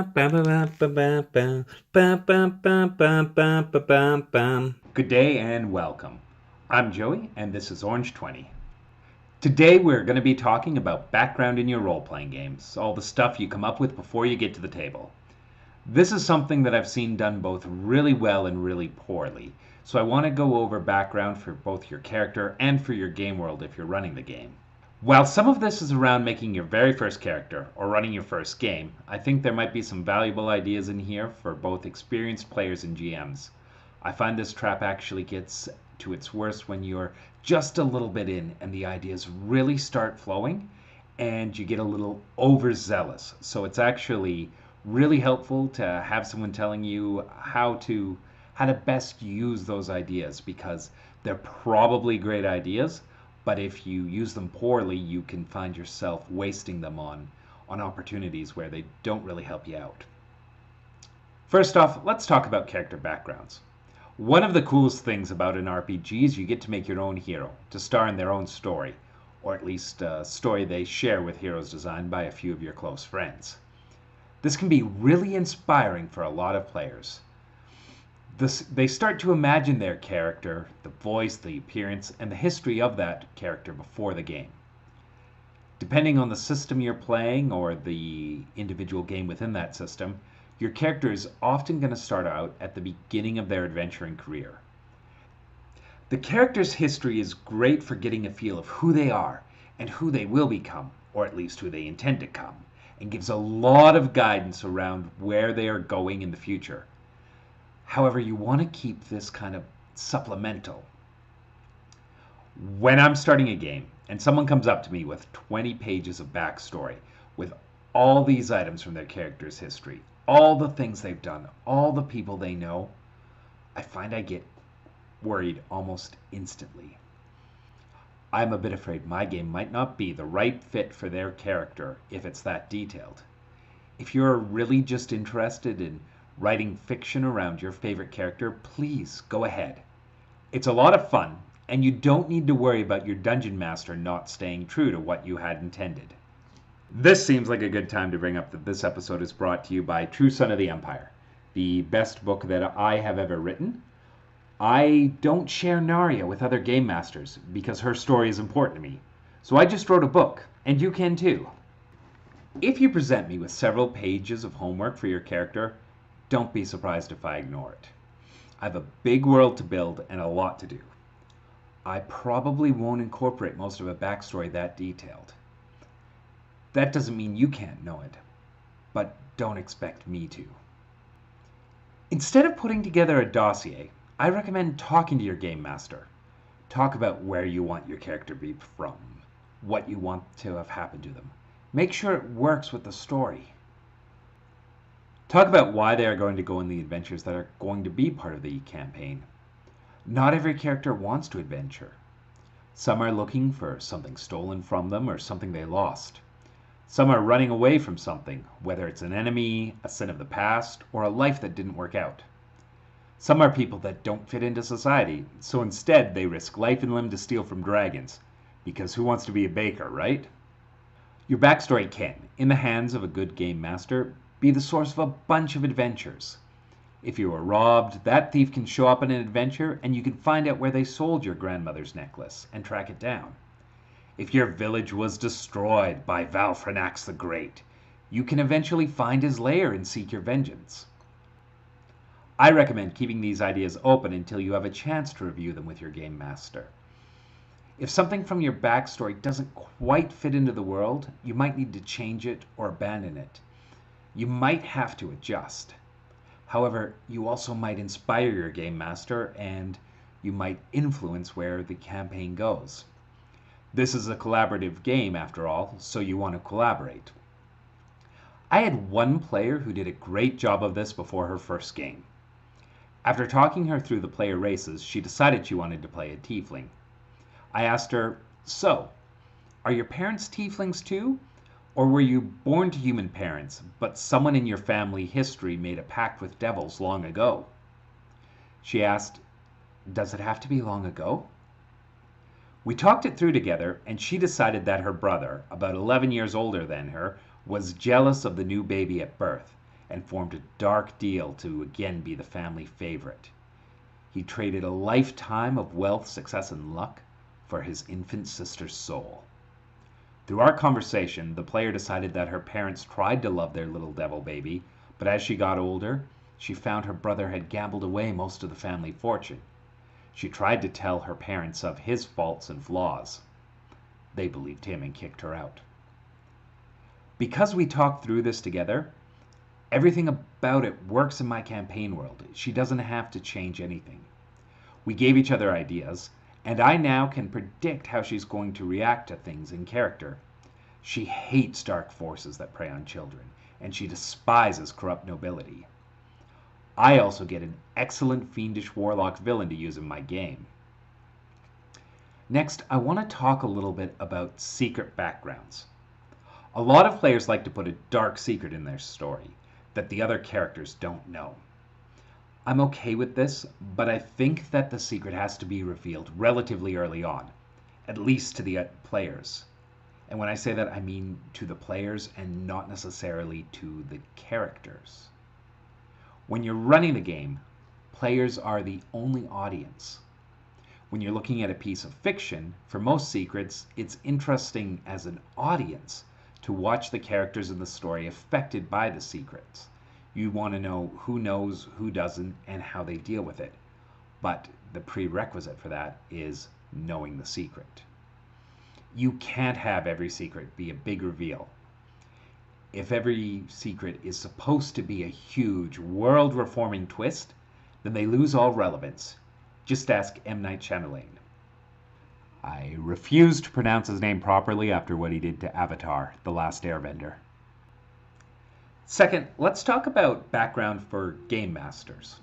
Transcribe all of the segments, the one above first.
Good day and welcome. I'm Joey, and this is Orange 20. Today we're going to be talking about background in your role playing games, all the stuff you come up with before you get to the table. This is something that I've seen done both really well and really poorly, so I want to go over background for both your character and for your game world if you're running the game. While some of this is around making your very first character or running your first game, I think there might be some valuable ideas in here for both experienced players and GMs. I find this trap actually gets to its worst when you're just a little bit in and the ideas really start flowing and you get a little overzealous. So it's actually really helpful to have someone telling you how to best use those ideas, because they're probably great ideas, but if you use them poorly, you can find yourself wasting them on opportunities where they don't really help you out. First off, let's talk about character backgrounds. One of the coolest things about an RPG is you get to make your own hero, to star in their own story, or at least a story they share with heroes designed by a few of your close friends. This can be really inspiring for a lot of players. They start to imagine their character, the voice, the appearance, and the history of that character before the game. Depending on the system you're playing or the individual game within that system, your character is often going to start out at the beginning of their adventuring career. The character's history is great for getting a feel of who they are and who they will become, or at least who they intend to come, and gives a lot of guidance around where they are going in the future. However, you want to keep this kind of supplemental. When I'm starting a game and someone comes up to me with 20 pages of backstory, with all these items from their character's history, all the things they've done, all the people they know, I find I get worried almost instantly. I'm a bit afraid my game might not be the right fit for their character if it's that detailed. If you're really just interested in writing fiction around your favorite character, please go ahead. It's a lot of fun, and you don't need to worry about your dungeon master not staying true to what you had intended. This seems like a good time to bring up that this episode is brought to you by True Son of the Empire, the best book that I have ever written. I don't share Narya with other game masters because her story is important to me, so I just wrote a book, and you can too. If you present me with several pages of homework for your character, don't be surprised if I ignore it. I have a big world to build and a lot to do. I probably won't incorporate most of a backstory that detailed. That doesn't mean you can't know it, but don't expect me to. Instead of putting together a dossier, I recommend talking to your game master. Talk about where you want your character to be from, what you want to have happened to them. Make sure it works with the story. Talk about why they are going to go on the adventures that are going to be part of the campaign. Not every character wants to adventure. Some are looking for something stolen from them or something they lost. Some are running away from something, whether it's an enemy, a sin of the past, or a life that didn't work out. Some are people that don't fit into society, so instead they risk life and limb to steal from dragons, because who wants to be a baker, right? Your backstory can, in the hands of a good game master, be the source of a bunch of adventures. If you were robbed, that thief can show up in an adventure and you can find out where they sold your grandmother's necklace and track it down. If your village was destroyed by Valfrenax the Great, you can eventually find his lair and seek your vengeance. I recommend keeping these ideas open until you have a chance to review them with your game master. If something from your backstory doesn't quite fit into the world, you might need to change it or abandon it. You might have to adjust. However, you also might inspire your game master and you might influence where the campaign goes. This is a collaborative game after all, so you want to collaborate. I had one player who did a great job of this before her first game. After talking her through the player races, she decided she wanted to play a tiefling. I asked her, "So, are your parents tieflings too? Or were you born to human parents, but someone in your family history made a pact with devils long ago?" She asked, "Does it have to be long ago?" We talked it through together, and she decided that her brother, about 11 years older than her, was jealous of the new baby at birth, and formed a dark deal to again be the family favorite. He traded a lifetime of wealth, success, and luck for his infant sister's soul. Through our conversation, the player decided that her parents tried to love their little devil baby, but as she got older, she found her brother had gambled away most of the family fortune. She tried to tell her parents of his faults and flaws. They believed him and kicked her out. Because we talked through this together, everything about it works in my campaign world. She doesn't have to change anything. We gave each other ideas, and I now can predict how she's going to react to things in character. She hates dark forces that prey on children, and she despises corrupt nobility. I also get an excellent fiendish warlock villain to use in my game. Next, I want to talk a little bit about secret backgrounds. A lot of players like to put a dark secret in their story that the other characters don't know. I'm okay with this, but I think that the secret has to be revealed relatively early on, at least to the players. And when I say that, I mean to the players and not necessarily to the characters. When you're running the game, players are the only audience. When you're looking at a piece of fiction, for most secrets, it's interesting as an audience to watch the characters in the story affected by the secrets. You want to know who knows, who doesn't, and how they deal with it. But the prerequisite for that is knowing the secret. You can't have every secret be a big reveal. If every secret is supposed to be a huge, world-reforming twist, then they lose all relevance. Just ask M. Night Shyamalan. I refuse to pronounce his name properly after what he did to Avatar, The Last Airbender. Second, let's talk about background for game masters.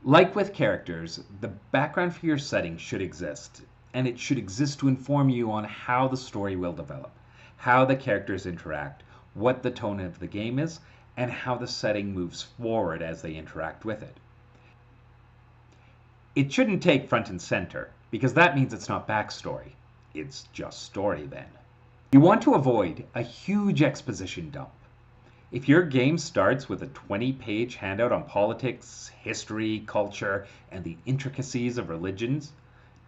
Like with characters, the background for your setting should exist, and it should exist to inform you on how the story will develop, how the characters interact, what the tone of the game is, and how the setting moves forward as they interact with it. It shouldn't take front and center, because that means it's not backstory. It's just story then. You want to avoid a huge exposition dump. If your game starts with a 20-page handout on politics, history, culture, and the intricacies of religions,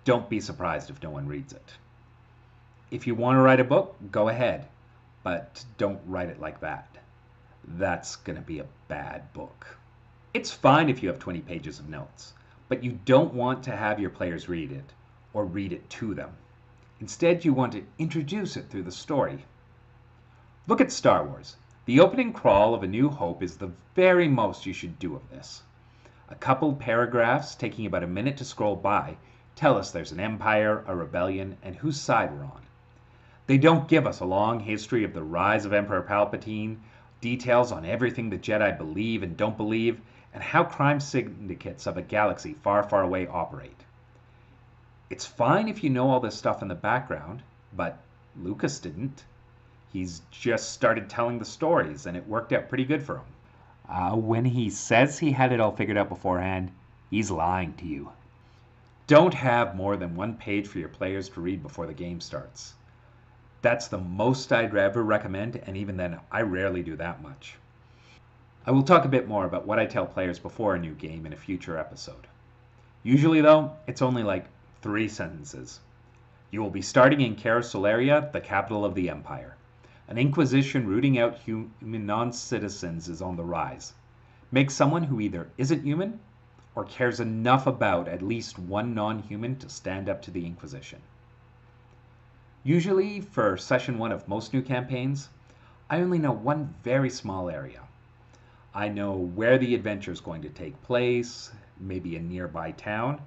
don't be surprised if no one reads it. If you want to write a book, go ahead, but don't write it like that. That's going to be a bad book. It's fine if you have 20 pages of notes, but you don't want to have your players read it, or read it to them. Instead, you want to introduce it through the story. Look at Star Wars. The opening crawl of A New Hope is the very most you should do of this. A couple paragraphs taking about a minute to scroll by tell us there's an empire, a rebellion, and whose side we're on. They don't give us a long history of the rise of Emperor Palpatine, details on everything the Jedi believe and don't believe, and how crime syndicates of a galaxy far, far away operate. It's fine if you know all this stuff in the background, but Lucas didn't. He's just started telling the stories, and it worked out pretty good for him. When he says he had it all figured out beforehand, he's lying to you. Don't have more than one page for your players to read before the game starts. That's the most I'd ever recommend, and even then, I rarely do that much. I will talk a bit more about what I tell players before a new game in a future episode. Usually, though, it's only like 3 sentences. You will be starting in Cara Solaria, the capital of the Empire. An inquisition rooting out human non-citizens is on the rise. Make someone who either isn't human or cares enough about at least one non-human to stand up to the Inquisition. Usually, for session 1 of most new campaigns, I only know one very small area. I know where the adventure is going to take place, maybe a nearby town,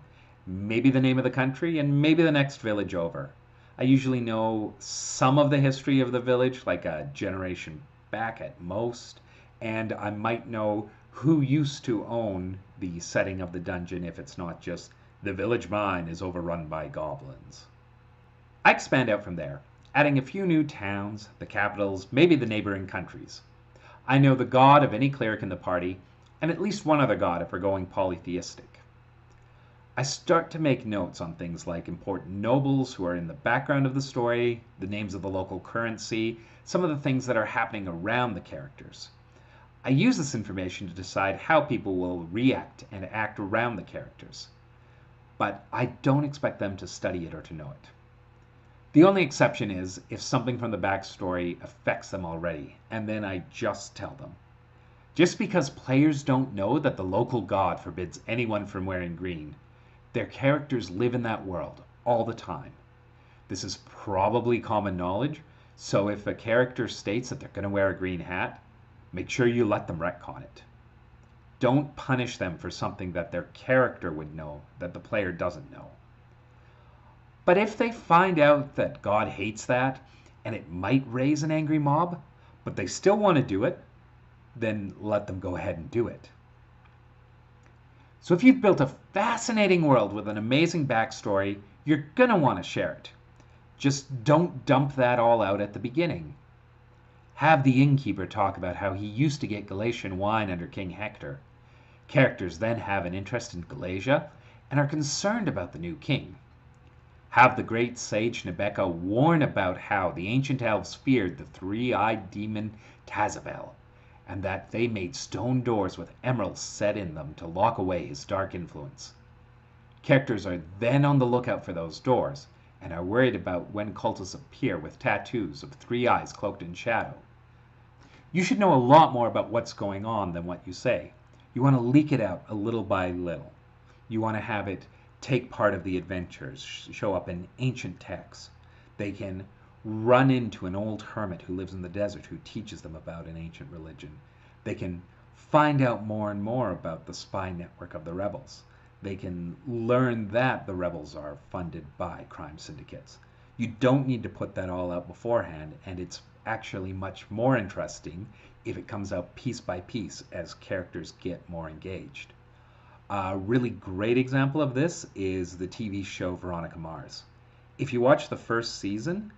maybe the name of the country, and maybe the next village over. I usually know some of the history of the village, like a generation back at most, and I might know who used to own the setting of the dungeon if it's not just the village mine is overrun by goblins. I expand out from there, adding a few new towns, the capitals, maybe the neighboring countries. I know the god of any cleric in the party, and at least one other god if we're going polytheistic. I start to make notes on things like important nobles who are in the background of the story, the names of the local currency, some of the things that are happening around the characters. I use this information to decide how people will react and act around the characters, but I don't expect them to study it or to know it. The only exception is if something from the backstory affects them already, and then I just tell them. Just because players don't know that the local god forbids anyone from wearing green, their characters live in that world all the time. This is probably common knowledge, so if a character states that they're going to wear a green hat, make sure you let them retcon it. Don't punish them for something that their character would know that the player doesn't know. But if they find out that God hates that and it might raise an angry mob, but they still want to do it, then let them go ahead and do it. So if you've built a fascinating world with an amazing backstory, you're going to want to share it. Just don't dump that all out at the beginning. Have the innkeeper talk about how he used to get Galatian wine under King Hector. Characters then have an interest in Galatia and are concerned about the new king. Have the great sage Nebeka warn about how the ancient elves feared the three-eyed demon Tazavel, and that they made stone doors with emeralds set in them to lock away his dark influence. Characters are then on the lookout for those doors, and are worried about when cultists appear with tattoos of three eyes cloaked in shadow. You should know a lot more about what's going on than what you say. You want to leak it out a little by little. You want to have it take part of the adventures, show up in ancient texts. They can run into an old hermit who lives in the desert who teaches them about an ancient religion. They can find out more and more about the spy network of the rebels. They can learn that the rebels are funded by crime syndicates. You don't need to put that all out beforehand, and it's actually much more interesting if it comes out piece by piece as characters get more engaged. A really great example of this is the TV show Veronica Mars. If you watch the first season,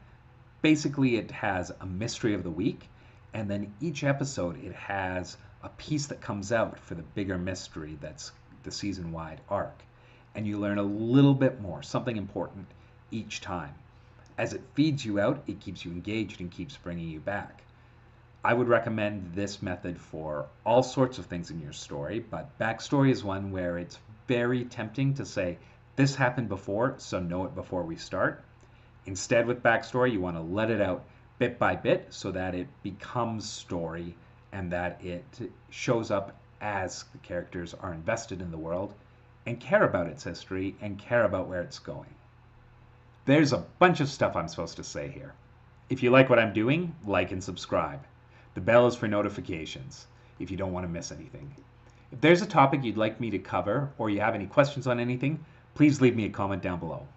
basically it has a mystery of the week, and then each episode it has a piece that comes out for the bigger mystery that's the season-wide arc. And you learn a little bit more, something important each time. As it feeds you out, it keeps you engaged and keeps bringing you back. I would recommend this method for all sorts of things in your story, but Backstory is one where it's very tempting to say, this happened before, so know it before we start. Instead, with Backstory, you want to let it out bit by bit so that it becomes story and that it shows up as the characters are invested in the world and care about its history and care about where it's going. There's a bunch of stuff I'm supposed to say here. If you like what I'm doing, like and subscribe. The bell is for notifications if you don't want to miss anything. If there's a topic you'd like me to cover or you have any questions on anything, please leave me a comment down below.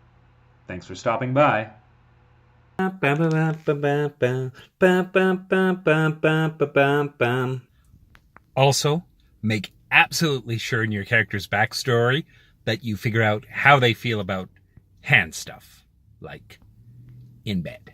Thanks for stopping by. Also, make absolutely sure in your character's backstory that you figure out how they feel about hand stuff, like in bed.